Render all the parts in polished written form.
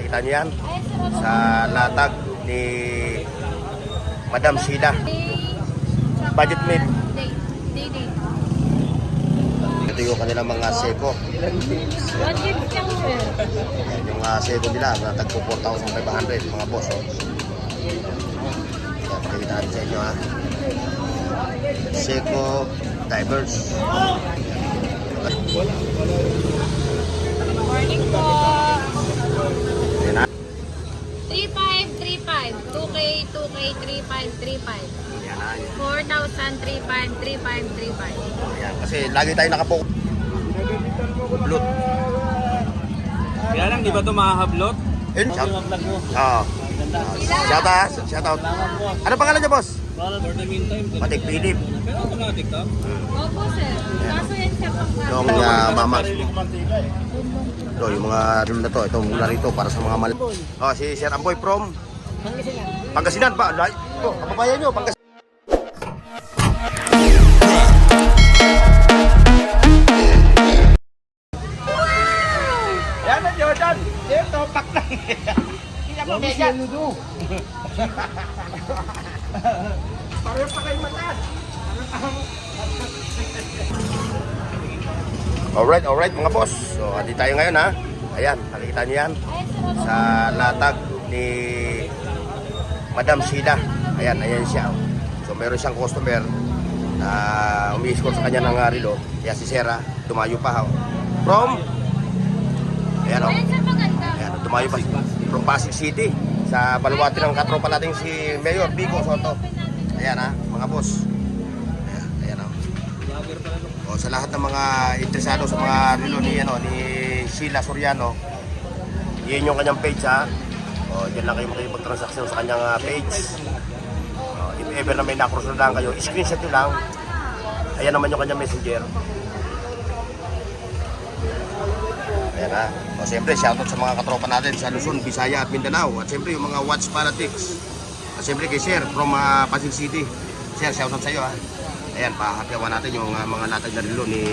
nakikita niyo yan sa latag ni Madam Sheila. Budget meal. Ito yung kanilang mga seko. Yung seko nila, natagpo 4,500 mga boss. Oh. Pakita natin sa inyo ha. Seko Divers. Morning po. Yan ha. 3535. 2K, 2K, 3535. Yan ha. 4,035, 3535. Ayan, kasi lagi tayo nakapokus. Blood. Kaya lang, di ba ito makahablot? Yun, shout. Vlog mo. Oo. Shout out. Shout out. Ano pangalan niya, boss? For the meantime, Patik Philip. pero automatic to. Opo, sir. Kaso yan, sir, Yung mama. Ito, yung mga reel na to. Ito mula rito para sa mga mal. Oh, si Sir Amboy from Pangasinan pa. Ito, kababayan nyo, Pangasinan. Yan na, Jordan! Ito, pak lang. Hindi mo kaya. Pareho pa kayo mata. Alright mga boss. So, andi tayo ngayon ha. Ayan, nakikita niyo yan sa latag ni Madam Sheila. Ayan siya. So, meron siyang customer na umi-escort sa kanya ng relo. Kaya si Sarah, tumayo pa. From? Ayan o. Ayan, tumayo pa from Pasig City. Sa baluwati ng katropa natin si Mayor Vico Soto. Ayan ha, mga boss. Ayan o. O, sa lahat ng mga interesado sa mga relo ni Sheila Soriano, yun yung kanyang page ha. O, dyan lang kayo makipag-transaction sa kanyang page. O, if ever na may nakross na lang kayo, screenshot nyo lang. Ayan naman yung kanyang messenger. Ayan ha. O, siyempre, shoutout sa mga katropa natin sa Luzon, Visaya at Mindanao. At siyempre, yung mga Watch Fanatics. At siyempre kay Sir from Pasig City. Sir, shoutout sa iyo ha. Ayan, pahapyawan natin yung mga latag na relo ni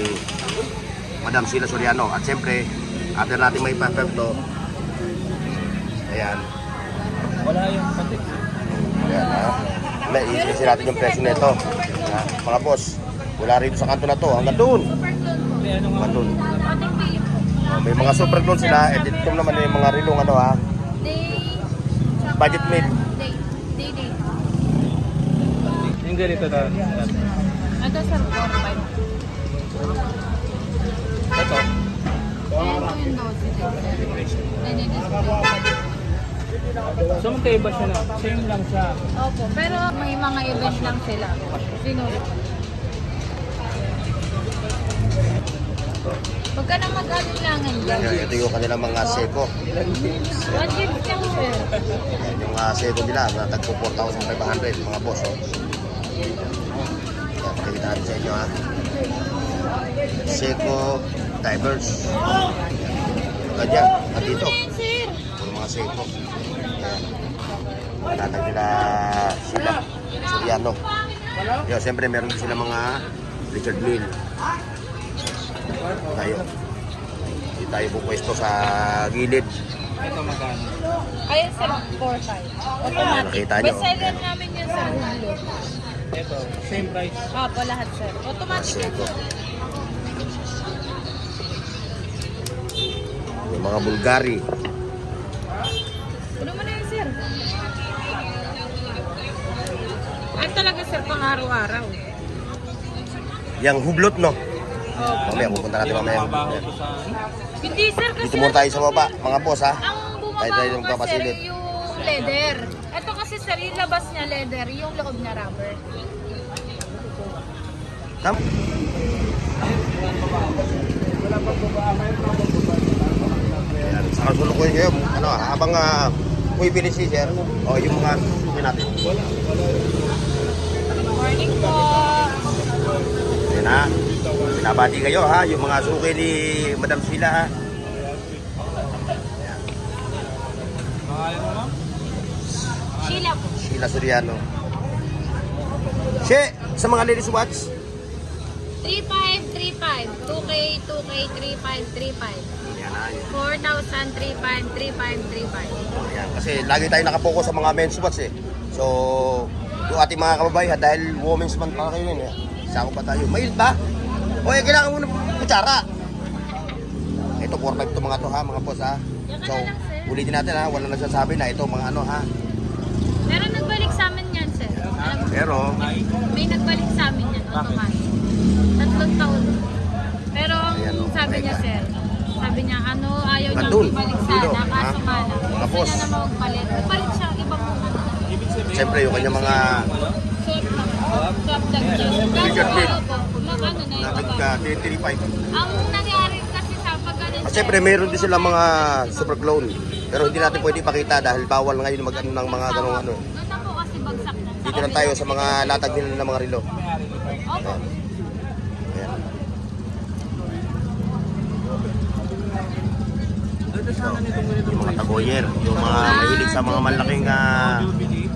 Madam Sheila Soriano. At siyempre, after natin may pa-perfecto, ayan. Wala yung patik. Ayan ha. I-increase natin yung presyo nito. Ha? Mga boss, wala rito sa kanto na to. Hanggang doon. Hanggang doon. May mga super clone sila. And ito naman yung mga relo ano ha. Budget meal. Day. Yung ganito na. Ito, sir, 4,500. Ito. Ito yung 12. So magkaiba siya na. Same lang siya. Opo, pero may mga event lang sila. Sinunod. Huwag ka na mag-alinlangan dyan. Ayan, ito yung kanilang mga seko. Budget lang, sir. Ayan, yung seko nila, natagpo 4,500 mga boss. Oh. Ayan, pakikita natin sa inyo ha. Seko Divers. Ganyan, at dito. Ano yan, sir? Yung mga seko. Ayan. Natag nila sila. Soriano. Yo, siyempre meron din sila mga Richard Mille. Tayo. Hindi tayo pupwesto sa gilid. Ito magkano? Ayun, sir, 4,500. Automatic. Nakita nyo. Best seller namin yun, sir. Hulo. Ito, same price. Opo, lahat, sir. Automatic yan, Seko. sir. Yung mga Bulgari. Ano mo na yun, sir? Ay, talaga, sir, pang araw-araw. Yang hublot, no? Opo. Mamaya, pupunta natin mamaya. Mabaho to sa... Hindi, sir, kasi... Dito muna tayo sa baba, mga boss, ha? Ang Tayo tayo bumabaho ng ka, sir, papasilid. yung leather. Ito kasi, sir, yung labas niya leather, yung loob niya rubber. Tama? Ayan, sa kasulukuyan ngayon, ano, habang pumipili si sir, o yung mga susukin natin. Morning po. Ayan ha, binabati kayo ha, yung mga suki ni Madam Sheila ha. Pangalan mo, ma'am? Sheila po. Sheila Soriano. She, sa mga ladies watch, 3535. 2K, 2K, 3535. ayan ha. 4,035. Ayan. Kasi lagi tayo nakapokus sa mga men's watch eh. So, yung ating mga kababayan, dahil women's man pa kayo yun eh. Sako pa tayo. Mail ba? O eh, kailangan mo ng kutsara. Ito, 4-5 to mga to ha, mga boss ha. So, ulitin natin ha, wala nagsasabi na ito mga ano ha. Pero nagbalik sa amin yan, sir. Alam mo, Pero, may nagbalik sa amin yan, automatic. 3 taon. Pero ang Ayan, oh. sabi niya, sir, sabi niya, ano, ayaw niyang Bandun. ibalik Dito, sana, ha? kaso nga lang. Gusto Tapos, niya na magpalit. Magpalit siya, ibang muna. siyempre yung kanyang mga Swap lang dyan. Richard Pitt. Ano na yung baba. nag-35. Ang nangyari kasi sa paggaling, At siyempre, meron din silang mga super clone. Pero hindi natin pwede ipakita dahil bawal ngayon mag-ano ng mga ganong ano. Doon na po kasi bagsak na. Dito lang tayo sa mga latag nila ng mga relo. Opo. Ayan. Yung mga tagoyer, yung mga mahilig sa mga malaking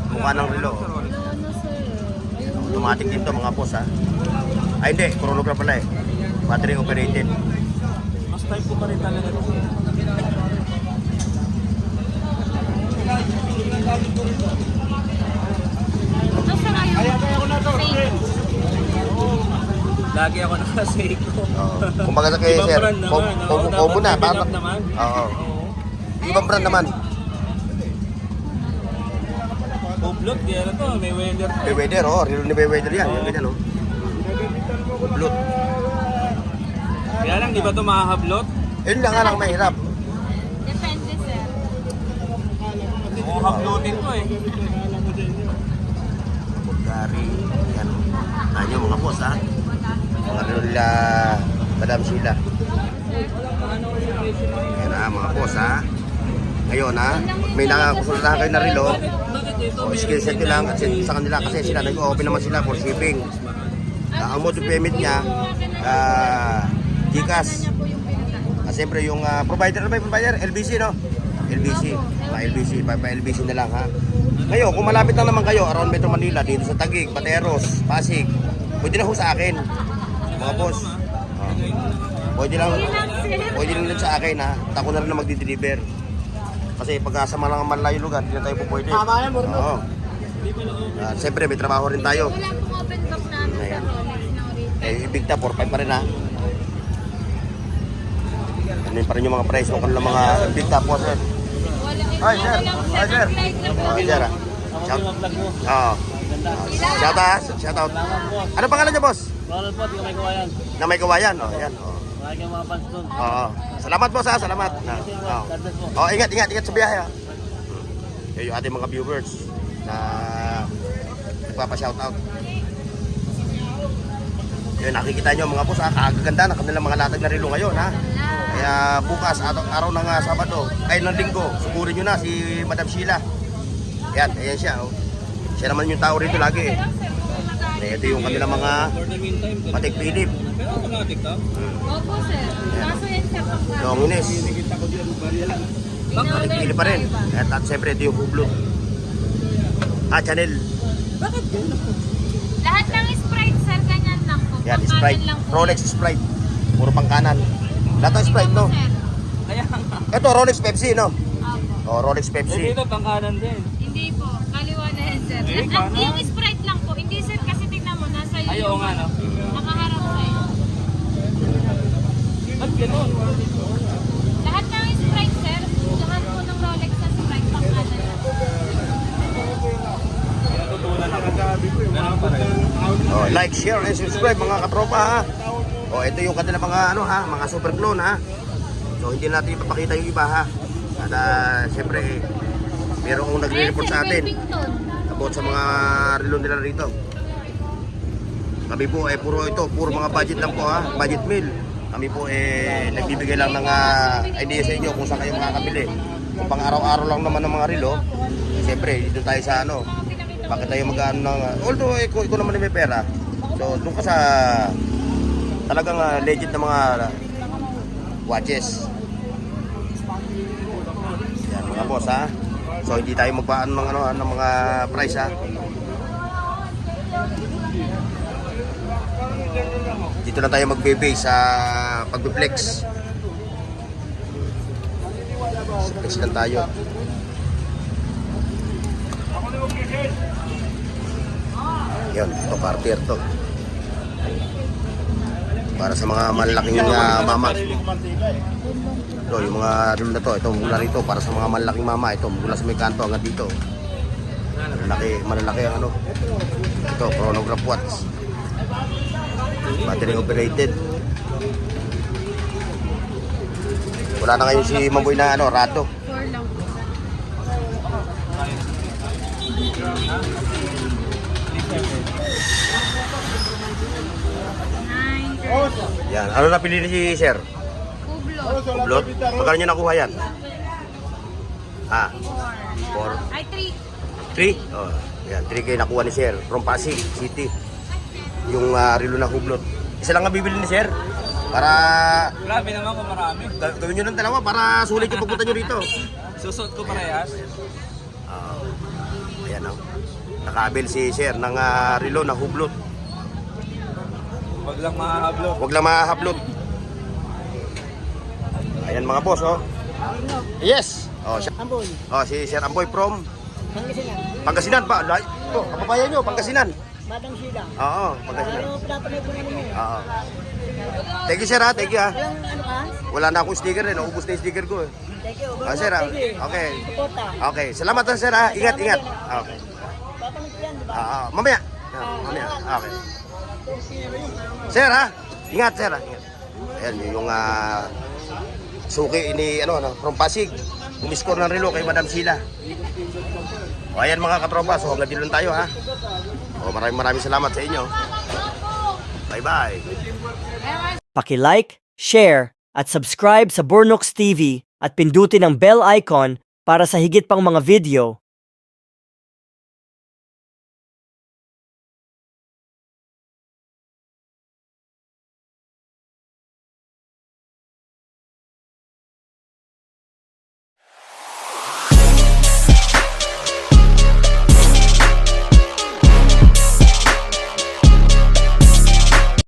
mukha ng relo. Wala na, sir. Ayun. Automatic din to mga boss ha. Ay hindi, chronograph pala eh. Battery operated. Mas type ko pa rin talaga ito. Nasa ngayon, Seiko. Lagi ako naka-Seiko. Oo. Kumbaga sa kay Ibang sir, brand naman, oo. combo na. Dapat level up naman. Oo. Ibang brand naman. Hublot, kaya na to, may weather to. Mayweather, oh. Relo ni Mayweather yan. Yung ganyan, oh. Blood. Kaya lang, di ba ito makahablot? Yun lang nga lang mahirap. Depende, sir. Oo, hablotin to eh. Bulgari. Yan. Ano mga boss ha. Mga relo nila Madam Sheila. Yan ha mga boss ha. Ngayon ha, may nakakusultahan kayo na relo. O screenshot nyo lang at send sa kanila kasi sila nag-open naman sila for shipping. Ang mode of payment niya, Gcash. Siyempre yung provider na ba yung provider? LBC no? LBC. LBC. Pa-LBC na lang ha. Ngayon, kung malapit lang naman kayo around Metro Manila, dito sa Taguig, Pateros, Pasig, pwede na ho sa akin. Mga boss. Pwede lang din sa akin ha. At ako na rin na magdi-deliver. Kasi pagkasama lang ang malayo lugar, hindi na tayo po pwede. Tama yan, Borno. Oo. Siyempre, may trabaho rin tayo. Wala pong open box namin sa Ayan. Rolex ng retail. Big ta, 4-5 pa rin ha. Ano yun pa rin yung mga price ng kanilang mga big ta po, sir. Wala. Hi, sir. Hi, sir. Apply lang po. Hi, sir. Shout. Oo. Shout out. Shout out. Ano pangalan niya, boss? Ronald po, di ka may kawayan. Na may kawayan. Oh, ayan. Oh. Maraming mga fans doon. Oo. Salamat, boss ha. Salamat. Oo. Oh, ingat sa biyahe ha. Yan yung ating mga viewers na nagpapa-shoutout. Yun, nakikita nyo mga boss ha, kagaganda ng kanilang mga latag na relo ngayon ha. Kaya bukas, araw ng Sabado, ay ng Linggo, suburin nyo na si Madam Sheila. Yan, ayan siya. Oh. Siya naman yung tao rito lagi eh. Ito yung kanilang mga For the meantime, Patek Philip. pero automatic to. Opo, sir. Kaso yan, sir, pang Longines. Inoorder Patek Philip pa rin. At siyempre ito yung Hublot. Chanel. Lahat ng Sprite, sir, ganyan lang po. Yan, Pangkanan Sprite. lang po. Rolex Sprite. Puro pangkanan. Lahat ng Sprite, no? Sir. Kaya nga. Ito, Rolex Pepsi, no? Opo. Oh, Rolex Eh, Pepsi. dito, pangkanan din. Hindi po. Kaliwa na yan, sir. Eh, Ang kanan. yung Sprite lang po. Hindi, sir, kasi tignan mo, nasa iyo. Ay, oo nga, no? Nakaharap sa'yo. Ba't ganun? Lahat ng Sprite, sir. Lahat po ng Rolex na Sprite, pangkanan lang. Tutunan ako. Ganun pa rin. Oh, like, share, and subscribe mga katropa, ha? Oh, ito yung kanilang mga ano ha, mga super clone ha. So hindi natin ipapakita yung iba ha. At siyempre merong nagre-report sa atin about sa mga relo nila rito. Kami po puro mga budget lang po ha, budget meal. Kami po nagbibigay lang ng idea sa inyo kung saan kayo makakabili. Kung pang araw-araw lang naman ng mga relo, siyempre dito tayo sa ano, bakit tayo mag-ano ng, although ikaw naman may pera, so doon ka sa talagang legit na mga watches. Yan mga boss ha. So hindi tayo magpaano ng ng mga price ha. Dito lang tayo magbe-base sa pagbe-flex. Flex lang tayo. Yan, ito Cartier to. Para sa mga malalaking mama. Ito, yung mga relo na to, ito mula rito para sa mga malalaking mama. Ito mula sa may kanto hanggang dito. Malalaki ang ano. Ito, chronograph watch. Battery operated. Wala na ngayon si Mamboy na ano, rato. 4 lang po. Yan, ano na pinili si Sir? Hublot. Blot? Magkano niya nakuha yan? 4. 4. Ay, 3? Oh, yan, 3K nakuha ni Sir from Pasig City. Yung relo na hublot. Isa lang ang bibili ni Sir. Para Grabe naman kung marami. gawin nyo ng dalawa para sulit yung pagpunta nyo rito. Susuot ko parehas. Ayan o. Nakabil si Sir ng relo na hublot. Wag lang mahahablot. Huwag lang mahahablot. Ayan mga boss, oh. Yes. Oh, siya. Amboy, Oh, si Sir Amboy from Pangasinan, Pangasinan pa. Ito, kababayan nyo, Pangasinan. Madang Sida. Oo, Pangasinan. Ano pinapanay po namin yun? Oo. Thank you, Sir, ha. Thank you, ha. Walang ano ka? Wala na akong sticker eh. Naubos na yung sticker ko eh. Thank you. Sir, ha. Okay. Suporta. Okay. Salamat, Sir, ha. Ingat, ingat. Okay. Papanag yan, di ba? Mamaya. Mamaya. Okay. Sir, ha. Ingat, Sir, ha. Ingat. Ayan, yung suki ni, from Pasig. Umiskor ng relo kay Madam Sheila. O, ayan mga katropa. So, hanggang dito lang tayo, ha. O, maraming salamat sa inyo. Bye-bye. Paki-like, share, at subscribe sa Bornox TV at pindutin ang bell icon para sa higit pang mga video.